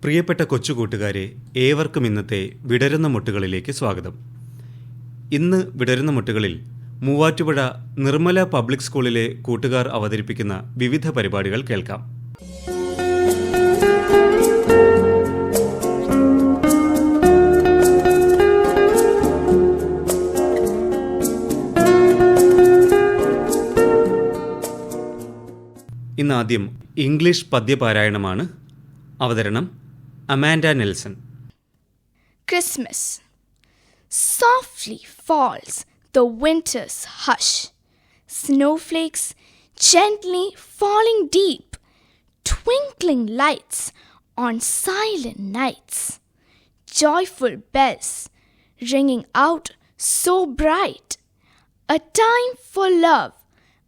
പ്രിയപ്പെട്ട കൊച്ചുകൂട്ടുകാരെ, ഏവർക്കും ഇന്നത്തെ വിടരുന്ന മുട്ടുകളിലേക്ക് സ്വാഗതം. ഇന്ന് വിടരുന്ന മുട്ടുകളിൽ മൂവാറ്റുപുഴ നിർമ്മല പബ്ലിക് സ്കൂളിലെ കൂട്ടുകാർ അവതരിപ്പിക്കുന്ന വിവിധ പരിപാടികൾ കേൾക്കാം. ഇന്നാദ്യം ഇംഗ്ലീഷ് പദ്യപാരായണമാണ്. അവതരണം Amanda Nelson. Christmas. Softly falls the winter's hush, snowflakes gently falling deep, twinkling lights on silent nights, joyful bells ringing out so bright, a time for love,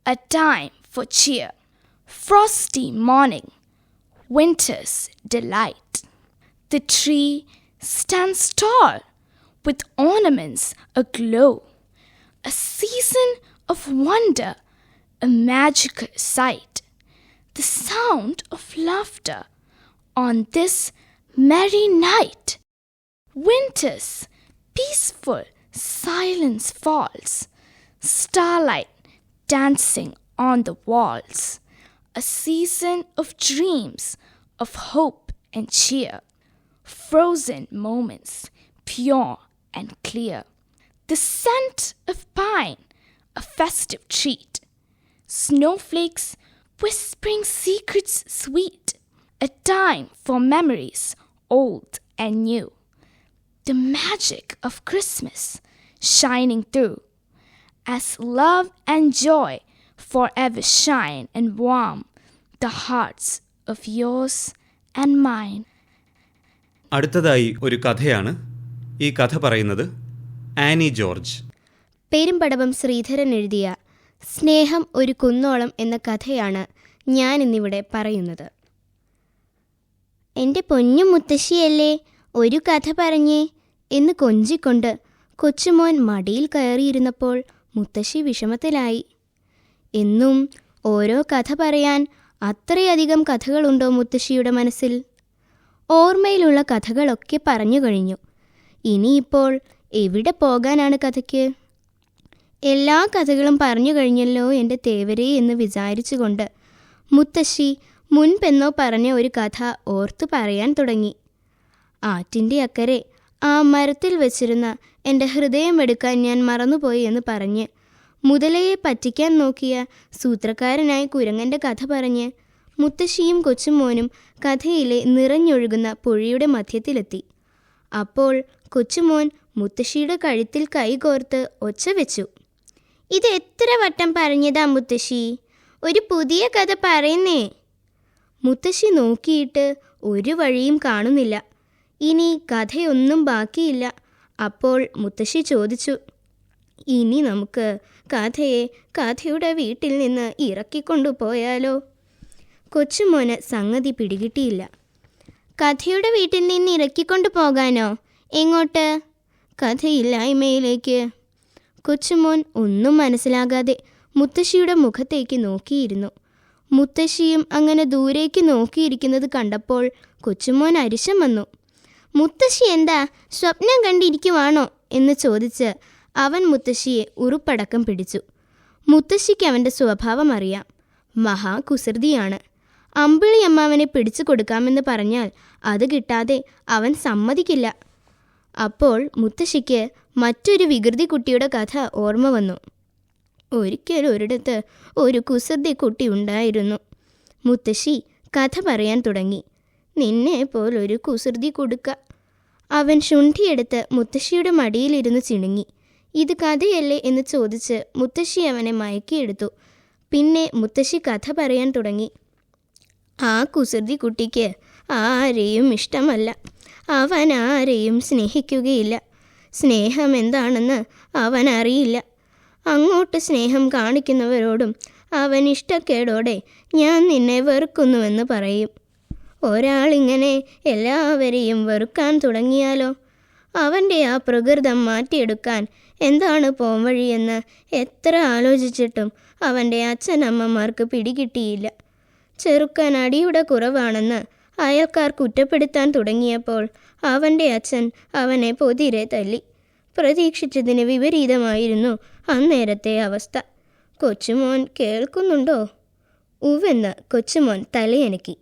a time for cheer, frosty morning, winter's delight. The tree stands tall with ornaments aglow, a season of wonder, a magical sight, the sound of laughter on this merry night. Winter's peaceful silence falls, starlight dancing on the walls, a season of dreams, of hope and cheer, frozen moments pure and clear, the scent of pine, a festive treat, snowflakes whispering secrets sweet, a time for memories old and new, the magic of Christmas shining through, as love and joy forever shine and warm the hearts of yours and mine. അടുത്തതായി ഒരു കഥയാണ്. ഈ കഥ പറയുന്നത് Annie George. Perumbadavam Sreedharan എഴുതിയ സ്നേഹം ഒരു കുന്നോളം എന്ന കഥയാണ് ഞാൻ ഇന്നിവിടെ പറയുന്നത്. എൻ്റെ പൊന്നു മുത്തശ്ശിയല്ലേ, ഒരു കഥ പറഞ്ഞേ എന്ന് കൊഞ്ചിക്കൊണ്ട് കൊച്ചുമോൻ മടിയിൽ കയറിയിരുന്നപ്പോൾ മുത്തശ്ശി വിഷമത്തിലായി. എന്നും ഓരോ കഥ പറയാൻ അത്രയധികം കഥകളുണ്ടോ മുത്തശ്ശിയുടെ മനസ്സിൽ? ഓർമ്മയിലുള്ള കഥകളൊക്കെ പറഞ്ഞു കഴിഞ്ഞു. ഇനിയിപ്പോൾ എവിടെ പോകാനാണ് കഥയ്ക്ക്? എല്ലാ കഥകളും പറഞ്ഞു കഴിഞ്ഞല്ലോ എൻ്റെ തേവരേ എന്ന് വിചാരിച്ചുകൊണ്ട് മുത്തശ്ശി മുൻപെന്നോ പറഞ്ഞ ഒരു കഥ ഓർത്തു പറയാൻ തുടങ്ങി. ആറ്റിൻ്റെ അക്കരെ ആ മരത്തിൽ വെച്ചിരുന്ന എൻ്റെ ഹൃദയം എടുക്കാൻ ഞാൻ മറന്നുപോയി എന്ന് പറഞ്ഞ് മുതലയെ പറ്റിക്കാൻ നോക്കിയ സൂത്രക്കാരനായ കുരങ്ങൻ്റെ കഥ പറഞ്ഞ് മുത്തശ്ശിയും കൊച്ചുമോനും കഥയിലെ നിറഞ്ഞൊഴുകുന്ന പുഴയുടെ മധ്യത്തിലെത്തി. അപ്പോൾ കൊച്ചുമോൻ മുത്തശ്ശിയുടെ കഴുത്തിൽ കൈകോർത്ത് ഒച്ച വെച്ചു. ഇത് എത്ര വട്ടം പറഞ്ഞതാ മുത്തശ്ശി, ഒരു പുതിയ കഥ പറയുന്നേ. മുത്തശ്ശി നോക്കിയിട്ട് ഒരു വഴിയും കാണുന്നില്ല. ഇനി കഥയൊന്നും ബാക്കിയില്ല. അപ്പോൾ മുത്തശ്ശി ചോദിച്ചു, ഇനി നമുക്ക് കഥയെ കഥയുടെ വീട്ടിൽ നിന്ന് ഇറക്കിക്കൊണ്ടുപോയാലോ? കൊച്ചുമോന് സംഗതി പിടികിട്ടിയില്ല. കഥയുടെ വീട്ടിൽ നിന്ന് ഇറക്കിക്കൊണ്ടു പോകാനോ? എങ്ങോട്ട്? കഥയില്ലായ്മയിലേക്ക്. കൊച്ചുമോൻ ഒന്നും മനസ്സിലാകാതെ മുത്തശ്ശിയുടെ മുഖത്തേക്ക് നോക്കിയിരുന്നു. മുത്തശ്ശിയും അങ്ങനെ ദൂരേക്ക് നോക്കിയിരിക്കുന്നത് കണ്ടപ്പോൾ കൊച്ചുമോൻ അരിശം വന്നു. മുത്തശ്ശി എന്താ സ്വപ്നം കണ്ടിരിക്കുവാണോ എന്ന് ചോദിച്ച് അവൻ മുത്തശ്ശിയെ ഉറുപ്പടക്കം പിടിച്ചു. മുത്തശ്ശിക്ക് അവൻ്റെ സ്വഭാവം അറിയാം. മഹാകുസൃതിയാണ്. അമ്പിളി അമ്മാവനെ പിടിച്ചു കൊടുക്കാമെന്ന് പറഞ്ഞാൽ അത് കിട്ടാതെ അവൻ സമ്മതിക്കില്ല. അപ്പോൾ മുത്തശ്ശിക്ക് മറ്റൊരു വികൃതി കുട്ടിയുടെ കഥ ഓർമ്മ വന്നു. ഒരിക്കൽ ഒരിടത്ത് ഒരു കുസൃതി കുട്ടി ഉണ്ടായിരുന്നു. മുത്തശ്ശി കഥ പറയാൻ തുടങ്ങി. നിന്നെ പോലൊരു കുസൃതി കൊടുക്ക. അവൻ ശുണ്ഠിയെടുത്ത് മുത്തശ്ശിയുടെ മടിയിലിരുന്ന് ചിണുങ്ങി. ഇത് കഥയല്ലേ എന്ന് ചോദിച്ച് മുത്തശ്ശി അവനെ മയക്കിയെടുത്തു. പിന്നെ മുത്തശ്ശി കഥ പറയാൻ തുടങ്ങി. ആ കുസൃതി കുട്ടിക്ക് ആരെയും ഇഷ്ടമല്ല. അവൻ ആരെയും സ്നേഹിക്കുകയില്ല. സ്നേഹം എന്താണെന്ന് അവൻ അറിയില്ല. അങ്ങോട്ട് സ്നേഹം കാണിക്കുന്നവരോടും അവൻ ഇഷ്ടക്കേടോടെ ഞാൻ നിന്നെ വെറുക്കുന്നുവെന്ന് പറയും. ഒരാളിങ്ങനെ എല്ലാവരെയും വെറുക്കാൻ തുടങ്ങിയാലോ? അവൻ്റെ ആ പ്രകൃതം മാറ്റിയെടുക്കാൻ എന്താണ് പോംവഴിയെന്ന് എത്ര ആലോചിച്ചിട്ടും അവൻ്റെ അച്ഛനമ്മമാർക്ക് പിടികിട്ടിയില്ല. ചെറുക്കൻ അടിയുടെ കുറവാണെന്ന് അയൽക്കാർ കുറ്റപ്പെടുത്താൻ തുടങ്ങിയപ്പോൾ അവൻ്റെ അച്ഛൻ അവനെ പൊതിരെ തല്ലി. പ്രതീക്ഷിച്ചതിന് വിപരീതമായിരുന്നു അന്നേരത്തെ അവസ്ഥ. കൊച്ചുമോൻ കേൾക്കുന്നുണ്ടോ? ഉവെന്ന് കൊച്ചുമോൻ തലയനക്കി.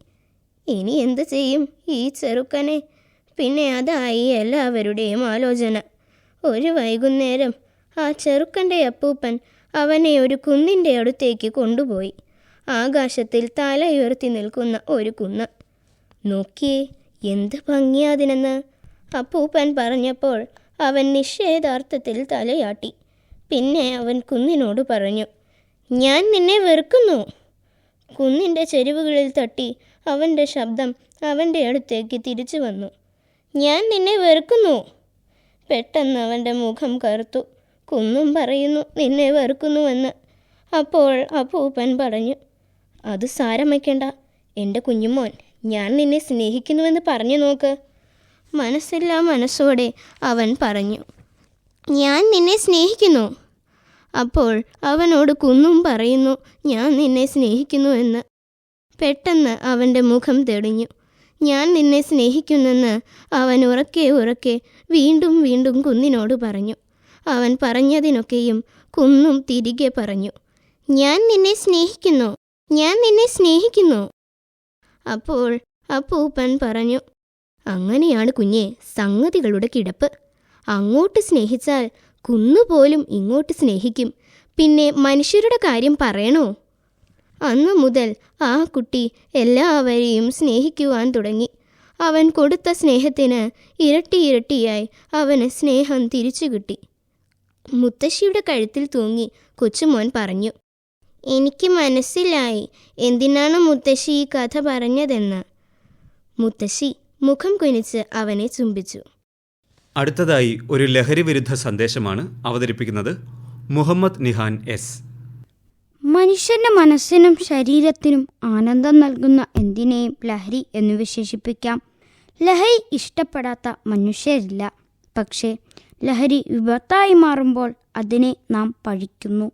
ഇനി എന്തു ചെയ്യും ഈ ചെറുക്കനെ? പിന്നെ അതായി എല്ലാവരുടെയും ആലോചന. ഒരു വൈകുന്നേരം ആ ചെറുക്കൻ്റെ അപ്പൂപ്പൻ അവനെ ഒരു കുന്നിൻ്റെ അടുത്തേക്ക് കൊണ്ടുപോയി. ആകാശത്തിൽ തലയുയർത്തി നിൽക്കുന്ന ഒരു കുന്ന്. നോക്കിയേ, എന്ത് ഭംഗിയാതിനെന്ന് അപ്പൂപ്പൻ പറഞ്ഞപ്പോൾ അവൻ നിഷേധാർത്ഥത്തിൽ തലയാട്ടി. പിന്നെ അവൻ കുന്നിനോട് പറഞ്ഞു, ഞാൻ നിന്നെ വെറുക്കുന്നു. കുന്നിൻ്റെ ചെരുവുകളിൽ തട്ടി അവൻ്റെ ശബ്ദം അവൻ്റെ അടുത്തേക്ക് തിരിച്ചു വന്നു. ഞാൻ നിന്നെ വെറുക്കുന്നു. പെട്ടെന്ന് അവൻ്റെ മുഖം കറുത്തു. കുന്നും പറയുന്നു നിന്നെ വെറുക്കുന്നുവെന്ന്. അപ്പോൾ അപ്പൂപ്പൻ പറഞ്ഞു, അത് സാരം വയ്ക്കണ്ട എൻ്റെ കുഞ്ഞുമോൻ, ഞാൻ നിന്നെ സ്നേഹിക്കുന്നുവെന്ന് പറഞ്ഞു നോക്ക്. മനസ്സില്ലാ മനസ്സോടെ അവൻ പറഞ്ഞു, ഞാൻ നിന്നെ സ്നേഹിക്കുന്നു. അപ്പോൾ അവനോട് കുന്നും പറയുന്നു, ഞാൻ നിന്നെ സ്നേഹിക്കുന്നുവെന്ന്. പെട്ടെന്ന് അവൻ്റെ മുഖം തെളിഞ്ഞു. ഞാൻ നിന്നെ സ്നേഹിക്കുന്നെന്ന് അവൻ ഉറക്കെ ഉറക്കെ വീണ്ടും വീണ്ടും കുന്നിനോട് പറഞ്ഞു. അവൻ പറഞ്ഞതിനൊക്കെയും കുന്നും തിരികെ പറഞ്ഞു, ഞാൻ നിന്നെ സ്നേഹിക്കുന്നു, ഞാൻ നിന്നെ സ്നേഹിക്കുന്നു. അപ്പോൾ അപ്പൂപ്പൻ പറഞ്ഞു, അങ്ങനെയാണ് കുഞ്ഞെ സംഗതികളുടെ കിടപ്പ്. അങ്ങോട്ട് സ്നേഹിച്ചാൽ കുന്നുപോലും ഇങ്ങോട്ട് സ്നേഹിക്കും. പിന്നെ മനുഷ്യരുടെ കാര്യം പറയണോ? അന്നു മുതൽ ആ കുട്ടി എല്ലാവരെയും സ്നേഹിക്കുവാൻ തുടങ്ങി. അവൻ കൊടുത്ത സ്നേഹത്തിന് ഇരട്ടിയായി അവന് സ്നേഹം തിരിച്ചു കിട്ടി. മുത്തശ്ശിയുടെ കഴുത്തിൽ തൂങ്ങി കൊച്ചുമോൻ പറഞ്ഞു, എനിക്ക് മനസ്സിലായി എന്തിനാണ് മുത്തശ്ശി ഈ കഥ പറഞ്ഞതെന്ന്. മുത്തശ്ശി മുഖം കുനിച്ച് അവനെ ചുംബിച്ചു. അടുത്തതായി ഒരു ലഹരി വിരുദ്ധ സന്ദേശമാണ് അവതരിപ്പിക്കുന്നത് മുഹമ്മദ് നിഹാൻ എസ്. മനുഷ്യന്റെ മനസ്സിനും ശരീരത്തിനും ആനന്ദം നൽകുന്ന എന്തിനേയും ലഹരി എന്ന് വിശേഷിപ്പിക്കാം. ലഹരി ഇഷ്ടപ്പെടാത്ത മനുഷ്യരില്ല. പക്ഷേ ലഹരി വിപത്തായി മാറുമ്പോൾ അതിനെ നാം പഴിക്കുന്നു.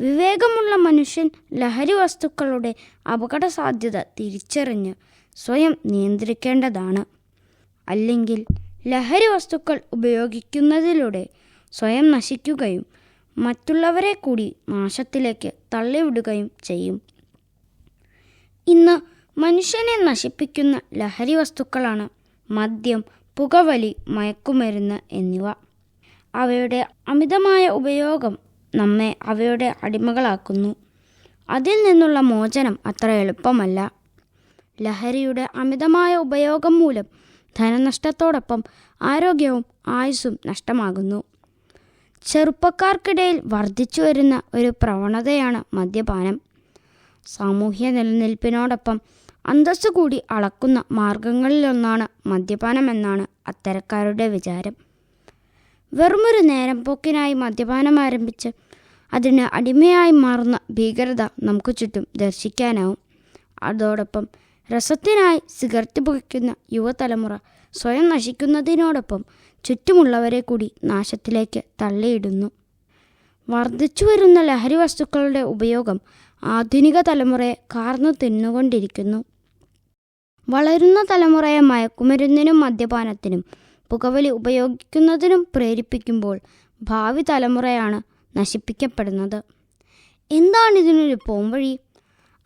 വിവേകമുള്ള മനുഷ്യൻ ലഹരി വസ്തുക്കളുടെ അപകട സാധ്യത തിരിച്ചറിഞ്ഞ് സ്വയം നിയന്ത്രിക്കേണ്ടതാണ്. അല്ലെങ്കിൽ ലഹരി വസ്തുക്കൾ ഉപയോഗിക്കുന്നതിലൂടെ സ്വയം നശിക്കുകയും മറ്റുള്ളവരെ കൂടി നാശത്തിലേക്ക് തള്ളിവിടുകയും ചെയ്യും. ഇന്ന് മനുഷ്യനെ നശിപ്പിക്കുന്ന ലഹരി വസ്തുക്കളാണ് മദ്യം, പുകവലി, മയക്കുമരുന്ന് എന്നിവ. അവയുടെ അമിതമായ ഉപയോഗം നമ്മെ അവയുടെ അടിമകളാക്കുന്നു. അതിൽ നിന്നുള്ള മോചനം അത്ര എളുപ്പമല്ല. ലഹരിയുടെ അമിതമായ ഉപയോഗം മൂലം ധനനഷ്ടത്തോടൊപ്പം ആരോഗ്യവും ആയുസ്സും നഷ്ടമാകുന്നു. ചെറുപ്പക്കാർക്കിടയിൽ വർദ്ധിച്ചു വരുന്ന ഒരു പ്രവണതയാണ് മദ്യപാനം. സാമൂഹ്യ നിലനിൽപ്പിനോടൊപ്പം അന്തസ്സു കൂടി അളക്കുന്ന മാർഗങ്ങളിലൊന്നാണ് മദ്യപാനമെന്നാണ് അത്തരക്കാരുടെ വിചാരം. വെറുമൊരു നേരം പോക്കിനായി മദ്യപാനം ആരംഭിച്ച് അതിന് അടിമയായി മാറുന്ന ഭീകരത നമുക്ക് ചുറ്റും ദർശിക്കാനാവും. അതോടൊപ്പം രസത്തിനായി സിഗരറ്റ് പുകയ്ക്കുന്ന യുവതലമുറ സ്വയം നശിക്കുന്നതിനോടൊപ്പം ചുറ്റുമുള്ളവരെ കൂടി നാശത്തിലേക്ക് തള്ളിയിടുന്നു. വർദ്ധിച്ചു വരുന്ന ലഹരി വസ്തുക്കളുടെ ഉപയോഗം ആധുനിക തലമുറയെ കാർന്നു തിന്നുകൊണ്ടിരിക്കുന്നു. വളരുന്ന തലമുറയെ മയക്കുമരുന്നിനും മദ്യപാനത്തിനും പുകവലി ഉപയോഗിക്കുന്നതിനും പ്രേരിപ്പിക്കുമ്പോൾ ഭാവി തലമുറയാണ് നശിപ്പിക്കപ്പെടുന്നത്. എന്താണിതിനൊരു പോംവഴി?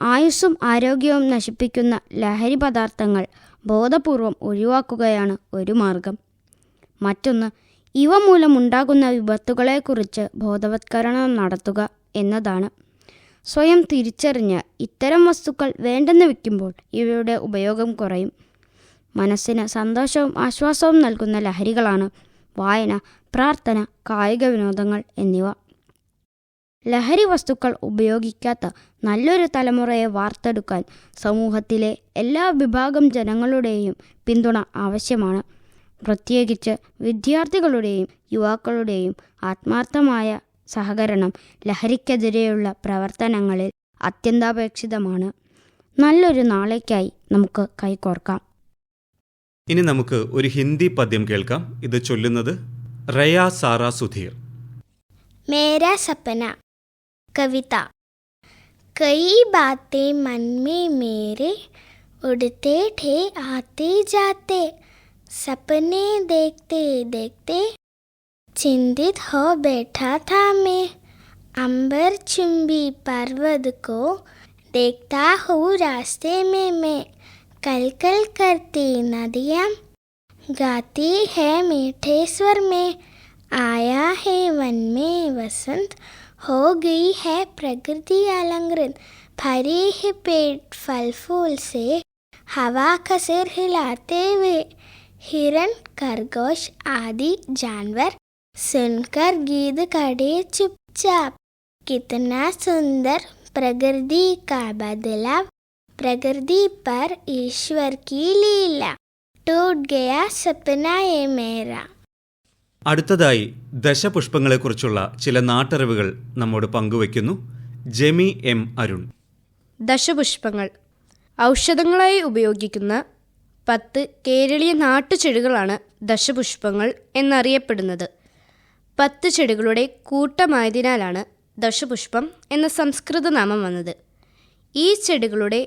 ആയുസ്സും ആരോഗ്യവും നശിപ്പിക്കുന്ന ലഹരി പദാർത്ഥങ്ങൾ ബോധപൂർവം ഒഴിവാക്കുകയാണ് ഒരു മാർഗം. മറ്റൊന്ന്, ഇവ മൂലമുണ്ടാകുന്ന വിപത്തുകളെക്കുറിച്ച് ബോധവത്കരണം നടത്തുക എന്നതാണ്. സ്വയം തിരിച്ചറിഞ്ഞ് ഇത്തരം വസ്തുക്കൾ വേണ്ടെന്ന് വയ്ക്കുമ്പോൾ ഇവയുടെ ഉപയോഗം കുറയും. മനസ്സിന് സന്തോഷവും ആശ്വാസവും നൽകുന്ന ലഹരികളാണ് വായന, പ്രാർത്ഥന, കായിക വിനോദങ്ങൾ എന്നിവ. ലഹരി വസ്തുക്കൾ ഉപയോഗിക്കാത്ത നല്ലൊരു തലമുറയെ വാർത്തെടുക്കാൻ സമൂഹത്തിലെ എല്ലാ വിഭാഗം ജനങ്ങളുടെയും പിന്തുണ ആവശ്യമാണ്. പ്രത്യേകിച്ച് വിദ്യാർത്ഥികളുടെയും യുവാക്കളുടെയും ആത്മാർത്ഥമായ സഹകരണം ലഹരിക്കെതിരെയുള്ള പ്രവർത്തനങ്ങളിൽ അത്യന്താപേക്ഷിതമാണ്. നല്ലൊരു നാളേക്കായി നമുക്ക് കൈകോർക്കാം. ഇനി നമുക്ക് ഒരു ഹിന്ദി പദ്യം കേൾക്കാം. ഇത് ചൊല്ലുന്നത് റയ സാറ സുധീർ. मेरा सपना. कविता. कई बातें मन में मेरे उड़ते थे आते जाते, सपने देखते देखते, चिंतित हो बैठा था मैं, अंबर चुंबी पर्वत को देखता हूँ रास्ते में मैं, कल कल करती नदियाँ गाती है मीठे स्वर में, आया है वन में वसंत, हो गई है प्रकृति अलंकृत, भरी है पेट फल फूल से, हवा का सिर हिलाते हुए, हिरन खरगोश आदि जानवर सुनकर गीत खड़े चुपचाप, कितना सुंदर प्रकृति का बदलाव, प्रकृति पर ईश्वर की लीला, टूट गया सपना ये मेरा. അടുത്തതായി ദശപുഷ്പങ്ങളെക്കുറിച്ചുള്ള ചില നാട്ടറിവുകൾ നമ്മോട് പങ്കുവയ്ക്കുന്നു ജെമി എം അരുൺ. ദശപുഷ്പങ്ങൾ ഔഷധങ്ങളായി ഉപയോഗിക്കുന്ന 10 കേരളീയ നാട്ടുചെടികളാണ് ദശപുഷ്പങ്ങൾ എന്നറിയപ്പെടുന്നത്. 10 ചെടികളുടെ കൂട്ടമായതിനാലാണ് ദശപുഷ്പം എന്ന സംസ്കൃത നാമം വന്നത്. ഈ ചെടികളുടെ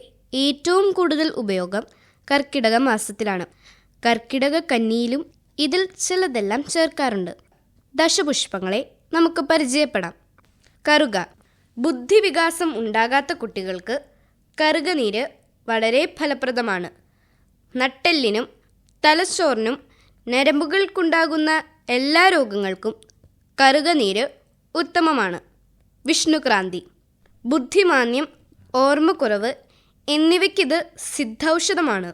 ഏറ്റവും കൂടുതൽ ഉപയോഗം കർക്കിടക മാസത്തിലാണ്. കർക്കിടക കന്നിയിലും ഇതിൽ ചിലതെല്ലാം ചേർക്കാറുണ്ട്. ദശപുഷ്പങ്ങളെ നമുക്ക് പരിചയപ്പെടാം. കറുക. ബുദ്ധിവികാസം ഉണ്ടാകാത്ത കുട്ടികൾക്ക് കറുകനീര് വളരെ ഫലപ്രദമാണ്. നട്ടെല്ലിനും തലച്ചോറിനും ഞരമ്പുകൾക്കുണ്ടാകുന്ന എല്ലാ രോഗങ്ങൾക്കും കറുകനീര് ഉത്തമമാണ്. വിഷ്ണുക്രാന്തി. ബുദ്ധിമാന്ദ്യം, ഓർമ്മക്കുറവ് എന്നിവയ്ക്കിത് സിദ്ധൌഷധമാണ്.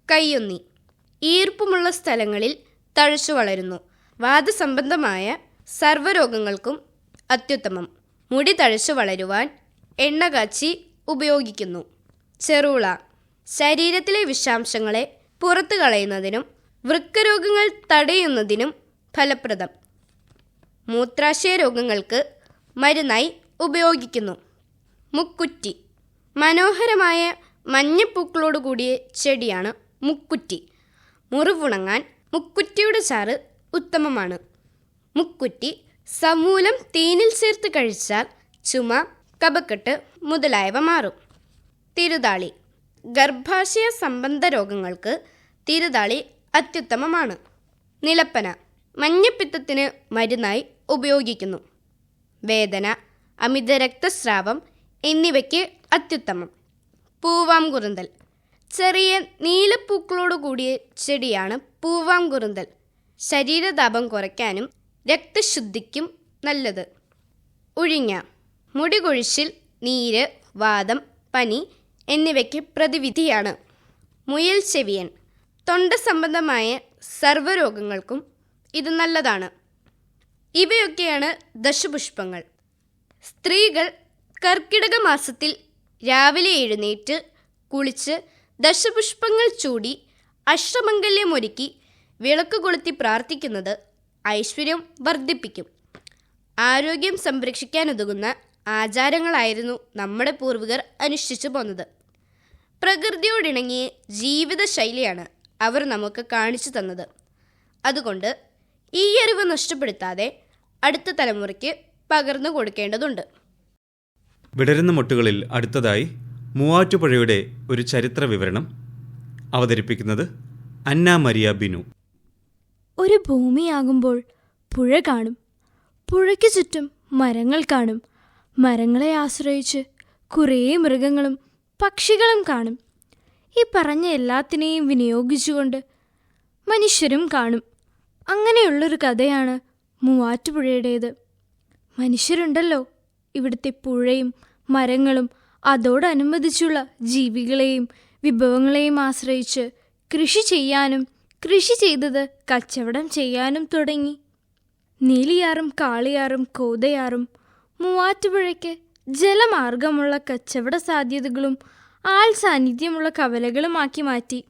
കയ്യൊന്നി. ഈർപ്പമുള്ള സ്ഥലങ്ങളിൽ തഴച്ചു വളരുന്നു. വാതസംബന്ധമായ സർവ്വരോഗങ്ങൾക്കും അത്യുത്തമം. മുടി തഴച്ചു വളരുവാൻ എണ്ണ കാച്ചി ഉപയോഗിക്കുന്നു. ചെറുള. ശരീരത്തിലെ വിഷാംശങ്ങളെ പുറത്തു കളയുന്നതിനും വൃക്കരോഗങ്ങൾ തടയുന്നതിനും ഫലപ്രദം. മൂത്രാശയ രോഗങ്ങൾക്ക് മരുന്നായി ഉപയോഗിക്കുന്നു. മുക്കുറ്റി. മനോഹരമായ മഞ്ഞപ്പൂക്കളോടുകൂടിയ ചെടിയാണ് മുക്കുറ്റി. മുറിവുണങ്ങാൻ മുക്കുറ്റിയുടെ ചാറ് ഉത്തമമാണ്. മുക്കുറ്റി സമൂലം തേനിൽ ചേർത്ത് കഴിച്ചാൽ ചുമ, കഫക്കെട്ട് മുതലായവ മാറും. തിരുതാളി. ഗർഭാശയ സംബന്ധ രോഗങ്ങൾക്ക് തിരുതാളി അത്യുത്തമമാണ്. നിലപ്പന. മഞ്ഞപ്പിത്തത്തിന് മരുന്നായി ഉപയോഗിക്കുന്നു. വേദന, അമിത രക്തസ്രാവം എന്നിവയ്ക്ക് അത്യുത്തമം. പൂവാംകുറുന്തൽ. ചെറിയ നീലപ്പൂക്കളോടുകൂടിയ ചെടിയാണ് പൂവാംകുറുന്തൽ. ശരീരതാപം കുറയ്ക്കാനും രക്തശുദ്ധിക്കും നല്ലത്. ഉഴിഞ്ഞ. മുടി കൊഴിച്ചിൽ, നീര്, വാതം, പനി എന്നിവയ്ക്ക് പ്രതിവിധിയാണ്. മുയൽ ചെവിയൻ. തൊണ്ട സംബന്ധമായ സർവ്വരോഗങ്ങൾക്കും ഇത് നല്ലതാണ്. ഇവയൊക്കെയാണ് ദശപുഷ്പങ്ങൾ. സ്ത്രീകൾ കർക്കിടക മാസത്തിൽ രാവിലെ എഴുന്നേറ്റ് കുളിച്ച് ദശപുഷ്പങ്ങൾ ചൂടി അഷ്ടമംഗല്യമൊരുക്കി വിളക്ക് കൊളുത്തി പ്രാർത്ഥിക്കുന്നത് ഐശ്വര്യം വർദ്ധിപ്പിക്കും. ആരോഗ്യം സംരക്ഷിക്കാനുതകുന്ന ആചാരങ്ങളായിരുന്നു നമ്മുടെ പൂർവികർ അനുഷ്ഠിച്ചു പോന്നത്. പ്രകൃതിയോടിണങ്ങിയ ജീവിതശൈലിയാണ് അവർ നമുക്ക് കാണിച്ചു തന്നത്. അതുകൊണ്ട് ഈ അറിവ് നഷ്ടപ്പെടുത്താതെ അടുത്ത തലമുറയ്ക്ക് പകർന്നു കൊടുക്കേണ്ടതുണ്ട്. വിടരുന്ന മുട്ടുകളിൽ അടുത്തതായി മൂവാറ്റുപുഴയുടെ ഒരു ചരിത്ര വിവരണം അവതരിപ്പിക്കുന്നത് അന്ന മരിയ ബിനു. ഒരു ഭൂമിയാകുമ്പോൾ പുഴ കാണും. പുഴയ്ക്ക് ചുറ്റും മരങ്ങൾ കാണും. മരങ്ങളെ ആശ്രയിച്ച് കുറേ മൃഗങ്ങളും പക്ഷികളും കാണും. ഈ പറഞ്ഞ എല്ലാത്തിനെയും വിനിയോഗിച്ചുകൊണ്ട് മനുഷ്യരും കാണും. അങ്ങനെയുള്ളൊരു കഥയാണ് മൂവാറ്റുപുഴയുടേത്. മനുഷ്യരുണ്ടല്ലോ, ഇവിടുത്തെ പുഴയും മരങ്ങളും അതോടനുബന്ധിച്ചുള്ള ജീവികളെയും വിഭവങ്ങളെയും ആശ്രയിച്ച് കൃഷി ചെയ്യാനും കൃഷി ചെയ്തത് കച്ചവടം ചെയ്യാനും തുടങ്ങി. നീലിയാറും കാളിയാറും കോതയാറും മൂവാറ്റുപുഴയ്ക്ക് ജലമാർഗമുള്ള കച്ചവട സാധ്യതകളും ആൾ സാന്നിധ്യമുള്ള കവലകളുമാക്കി മാറ്റി.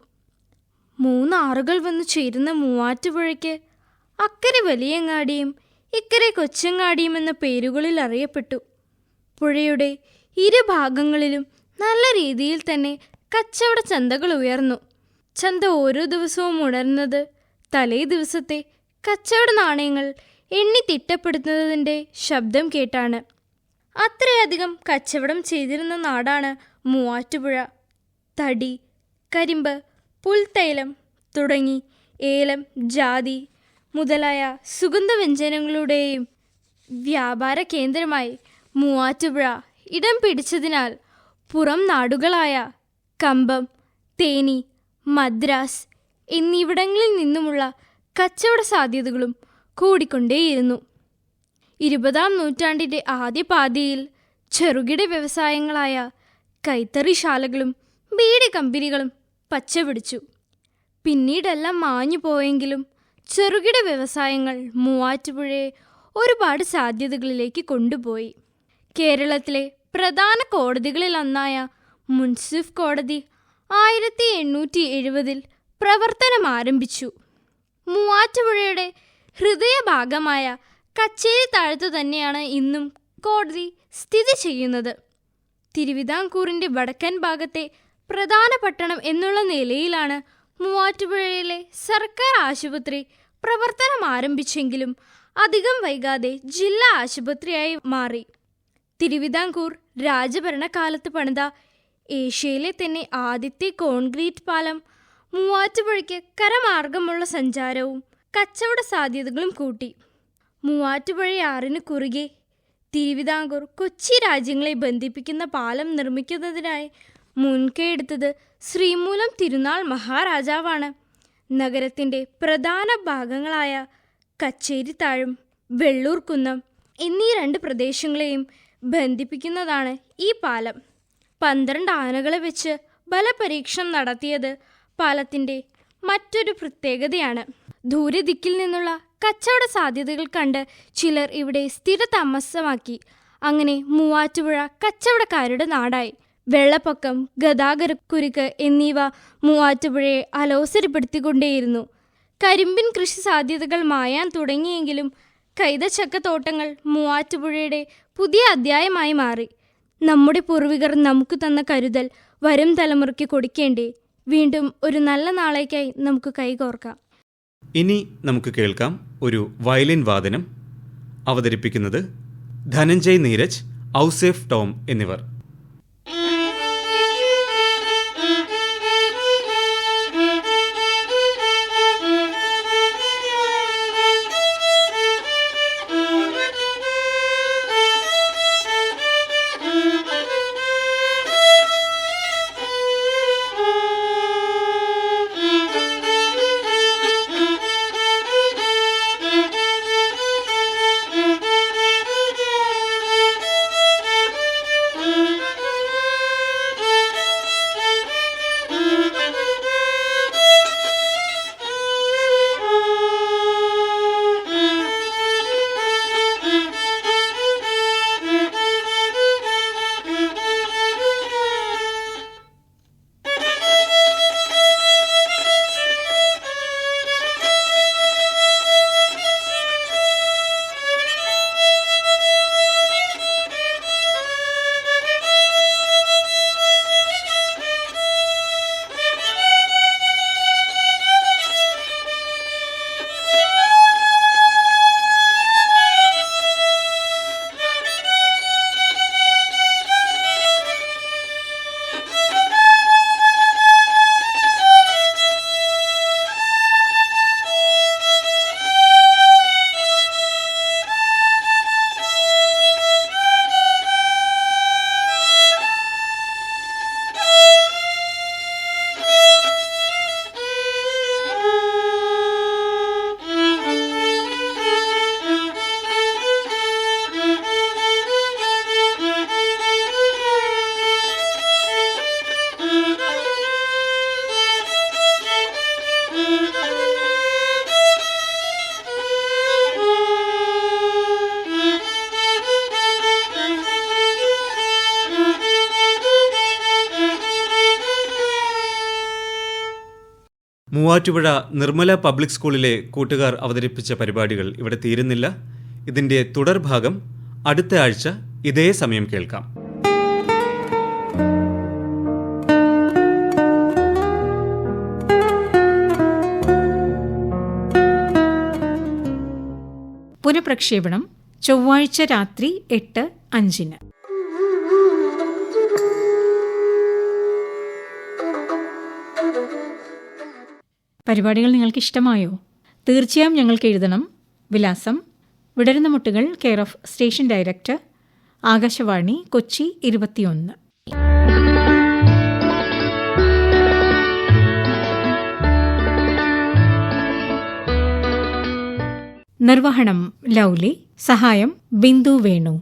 3 ആറുകൾ വന്നു ചേരുന്ന മൂവാറ്റുപുഴയ്ക്ക് അക്കരെ വലിയങ്ങാടിയും ഇക്കരെ കൊച്ചങ്ങാടിയും എന്ന പേരുകളിൽ അറിയപ്പെട്ടു. പുഴയുടെ ഇരുഭാഗങ്ങളിലും നല്ല രീതിയിൽ തന്നെ കച്ചവട ചന്തകൾ ഉയർന്നു. ചന്ത ഓരോ ദിവസവും ഉണർന്നത് തലേ ദിവസത്തെ കച്ചവട നാണയങ്ങൾ എണ്ണി തിട്ടപ്പെടുത്തുന്നതിൻ്റെ ശബ്ദം കേട്ടാണ്. അത്രയധികം കച്ചവടം ചെയ്തിരുന്ന നാടാണ് മൂവാറ്റുപുഴ. തടി, കരിമ്പ്, പുൽത്തൈലം തുടങ്ങി ഏലം, ജാതി മുതലായ സുഗന്ധവ്യഞ്ജനങ്ങളുടെയും വ്യാപാര കേന്ദ്രമായി മൂവാറ്റുപുഴ ഇടം പിടിച്ചതിനാൽ പുറം നാടുകളായ കമ്പം, തേനി, മദ്രാസ് എന്നിവിടങ്ങളിൽ നിന്നുമുള്ള കച്ചവട സാധ്യതകളും കൂടിക്കൊണ്ടേയിരുന്നു. 20-ാം നൂറ്റാണ്ടിൻ്റെ ആദ്യ പാതിയിൽ ചെറുകിട വ്യവസായങ്ങളായ കൈത്തറിശാലകളും ബീഡി കമ്പനികളും പച്ചപിടിച്ചു. പിന്നീടെല്ലാം മാഞ്ഞു പോയെങ്കിലും ചെറുകിട വ്യവസായങ്ങൾ മൂവാറ്റുപുഴയെ ഒരുപാട് സാധ്യതകളിലേക്ക് കൊണ്ടുപോയി. കേരളത്തിലെ പ്രധാന കോടതികളിലൊന്നായ മുൻസിഫ് കോടതി 1870-ൽ പ്രവർത്തനം ആരംഭിച്ചു. മൂവാറ്റുപുഴയുടെ ഹൃദയഭാഗമായ കച്ചേരി താഴത്തു തന്നെയാണ് ഇന്നും കോടതി സ്ഥിതി ചെയ്യുന്നത്. തിരുവിതാംകൂറിൻ്റെ വടക്കൻ ഭാഗത്തെ പ്രധാന പട്ടണം എന്നുള്ള നിലയിലാണ് മൂവാറ്റുപുഴയിലെ സർക്കാർ ആശുപത്രി പ്രവർത്തനം ആരംഭിച്ചെങ്കിലും അധികം വൈകാതെ ജില്ലാ ആശുപത്രിയായി മാറി. തിരുവിതാംകൂർ രാജഭരണകാലത്ത് പണിത ഏഷ്യയിലെ തന്നെ ആദ്യത്തെ കോൺക്രീറ്റ് പാലം മൂവാറ്റുപുഴയ്ക്ക് കരമാർഗമുള്ള സഞ്ചാരവും കച്ചവട സാധ്യതകളും കൂട്ടി. മൂവാറ്റുപുഴയാറിന് കുറുകെ തിരുവിതാംകൂർ, കൊച്ചി രാജ്യങ്ങളെ ബന്ധിപ്പിക്കുന്ന പാലം നിർമ്മിക്കുന്നതിനായി മുൻകൈയെടുത്തത് ശ്രീമൂലം തിരുനാൾ മഹാരാജാവാണ്. നഗരത്തിൻ്റെ പ്രധാന ഭാഗങ്ങളായ കച്ചേരിത്താഴും വെള്ളൂർക്കുന്നം എന്നീ 2 പ്രദേശങ്ങളെയും ബന്ധിപ്പിക്കുന്നതാണ് ഈ പാലം. 12 ആനകളെ വെച്ച് ബലപരീക്ഷണം നടത്തിയത് പാലത്തിൻ്റെ മറ്റൊരു പ്രത്യേകതയാണ്. ദൂരദിക്കിൽ നിന്നുള്ള കച്ചവട സാധ്യതകൾ കണ്ട് ചിലർ ഇവിടെ സ്ഥിര താമസമാക്കി. അങ്ങനെ മൂവാറ്റുപുഴ കച്ചവടക്കാരുടെ നാടായി. വെള്ളപ്പൊക്കം, ഗതാഗതക്കുരുക്ക് എന്നിവ മൂവാറ്റുപുഴയെ അലോസരപ്പെടുത്തിക്കൊണ്ടേയിരുന്നു. കരിമ്പിൻ കൃഷി സാധ്യതകൾ മായാൻ തുടങ്ങിയെങ്കിലും കൈതച്ചക്കത്തോട്ടങ്ങൾ മൂവാറ്റുപുഴയുടെ പുതിയ അധ്യായമായി മാറി. നമ്മുടെ പൂർവികർ നമുക്ക് തന്ന കരുതൽ വരും തലമുറയ്ക്ക് കൊടുക്കേണ്ടേ? വീണ്ടും ഒരു നല്ല നാളേക്കായി നമുക്ക് കൈകോർക്കാം. ഇനി നമുക്ക് കേൾക്കാം ഒരു വയലിൻ വാദനം. അവതരിപ്പിക്കുന്നത് ധനഞ്ജയ് നീരജ്, ഔസേഫ് ടോം എന്നിവർ. മൂവാറ്റുപുഴ നിർമ്മല പബ്ലിക് സ്കൂളിലെ കൂട്ടുകാർ അവതരിപ്പിച്ച പരിപാടികൾ ഇവിടെ തീരുന്നില്ല. ഇതിൻ്റെ തുടർഭാഗം അടുത്ത ആഴ്ച ഇതേ സമയം കേൾക്കാം. പുനഃപ്രക്ഷേപണം ചൊവ്വാഴ്ച രാത്രി 8:05. പരിപാടികൾ നിങ്ങൾക്ക് ഇഷ്ടമായോ? തീർച്ചയായും ഞങ്ങൾക്ക് എഴുതണം. വിലാസം: വിടരുന്ന മുട്ടുകൾ, care of station director, Akashvani, Kochi 21. നിർവഹണം ലൗലി. സഹായം ബിന്ദു വേണു.